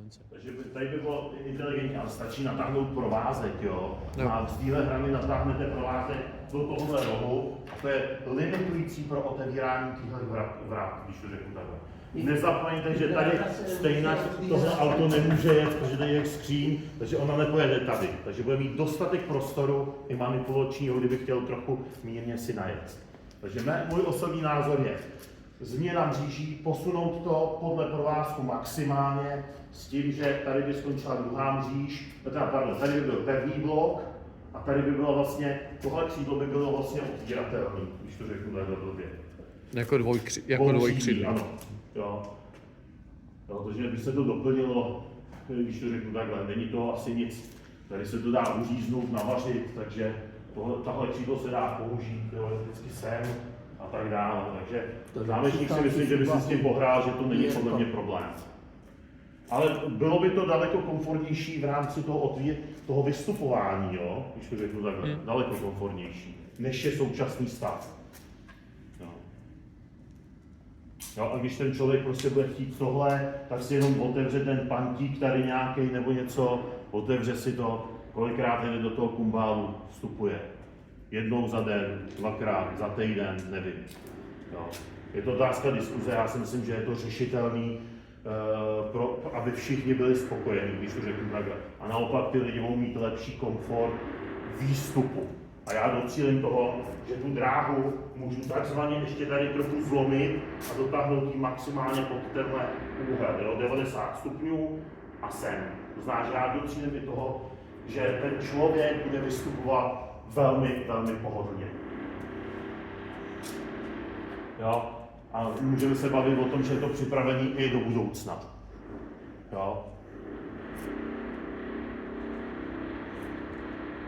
inteligence. Takže tady by bylo inteligentní, ale stačí natáhnout provázek, jo. A z téhle hrany natáhnete provázek do tohohle rohu a to je limitující pro otevírání těchto vrát, když to řeknu takhle. Nezapomeňte, že tady stejně tohle auto nemůže jet, protože tady je skříň, takže ona nepojede tady. Takže bude mít dostatek prostoru i manipulačního, kdyby chtěl trochu mírně si najet. Takže můj osobní názor je, změna mříží, posunout to podle provázku maximálně, s tím, že tady by skončila druhá mříž, tady by byl pevný blok a tady by bylo vlastně, tohle křídlo by bylo vlastně otvíratelné, když to řeknu takhle blbě. Jako dvojkřídlí. Ano, jo. Takže by se to doplnilo, když to řeknu takhle, není to asi nic. Tady se to dá uříznout, navařit, takže tahle křídlo se dá použít teoreticky sem a tak dále. Takže zámečník si myslím, že by si s tím pohrál, že to není podle mě problém. Ale bylo by to daleko komfortnější v rámci toho vystupování, jo? Když to řeknu takhle, daleko komfortnější, než je současný stav. Jo, a když ten člověk prostě bude chtít tohle, tak si jenom otevře ten pantík tady nějaký nebo něco, otevře si to, kolikrát jde do toho kumbálu, vstupuje. Jednou za den, dvakrát, za týden, nevím. Jo. Je to otázka diskuze, já si myslím, že je to řešitelný, aby všichni byli spokojení, když to řeknu takhle. A naopak ty lidi mohou mít lepší komfort výstupu. A já docílím toho, že tu dráhu můžu takzvaně ještě tady trochu zlomit a dotáhnout ji maximálně pod tenhle úhel, 90 stupňů a sem. To znamená, že já docílím i toho, že ten člověk bude vystupovat velmi, velmi pohodlně. Jo? A můžeme se bavit o tom, že je to připravený i do budoucna. Jo?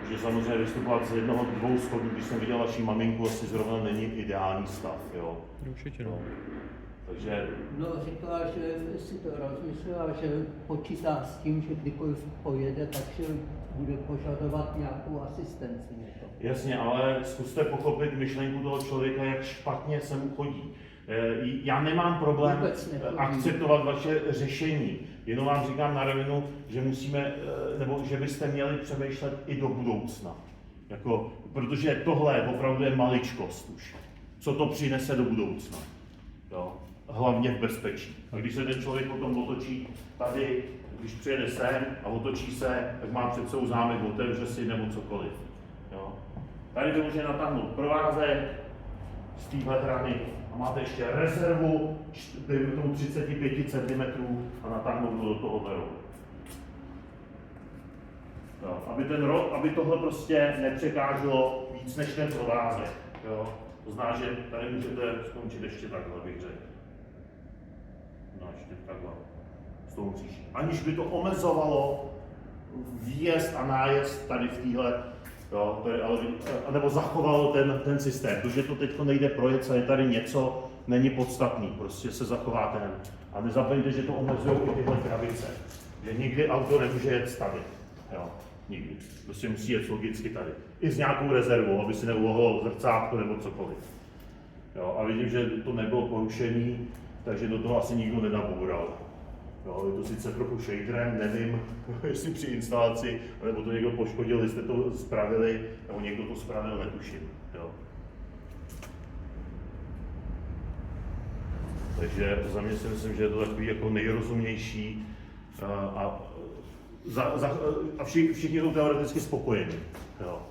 Že samozřejmě vystupovat z jednoho, dvou schodů, když jsem viděl vaši maminku, asi zrovna není ideální stav, jo. Určitě no. Takže... No, řekla, že si to rozmyslela, že počítá s tím, že kdykoliv pojede, takže bude požadovat nějakou asistenci. Jasně, ale zkuste pochopit myšlenku toho člověka, jak špatně se mu chodí. Já nemám problém akceptovat vaše řešení, jenom vám říkám na rovinu, že musíme, nebo že byste měli přemýšlet i do budoucna. Jako, protože tohle opravdu je maličkost už. Co to přinese do budoucna. Jo? Hlavně v bezpečí. A když se ten člověk potom otočí tady, když přijede sem a otočí se, tak má před sebou zámek, otevře si nebo cokoliv. Jo? Tady to může natáhnout provázek z téhle hrany a máte ještě rezervu 35 cm a natáhnout to do tohohle rohu. Aby tohle prostě nepřekáželo víc než ten provázek. Jo? To znamená, že tady můžete skončit ještě takhle, bych řekl. No, ještě takhle. S tou mříží. Aniž by to omezovalo výjezd a nájezd tady v téhle, jo, nebo zachovalo ten systém. To, že to teď nejde projet, je tady něco, není podstatný, prostě se zachová ten. A nezapomeňte, že to omezují i tyhle krabice. Že nikdy auto nemůže jet tady. Jo, nikdy. Prostě musí jet logicky tady. I s nějakou rezervou, aby si neulohlo zrcátko nebo cokoliv. Jo, a vidím, že to nebylo porušení, takže do toho asi nikdo nenaboural. Jo, je to sice trochu shaderem, nevím, jestli při instalaci, nebo to někdo poškodil, jste to spravili, nebo někdo to spravil, netuším. Jo. Takže za mě si myslím, že je to takový jako nejrozumnější a všichni jsou teoreticky spokojení. Jo.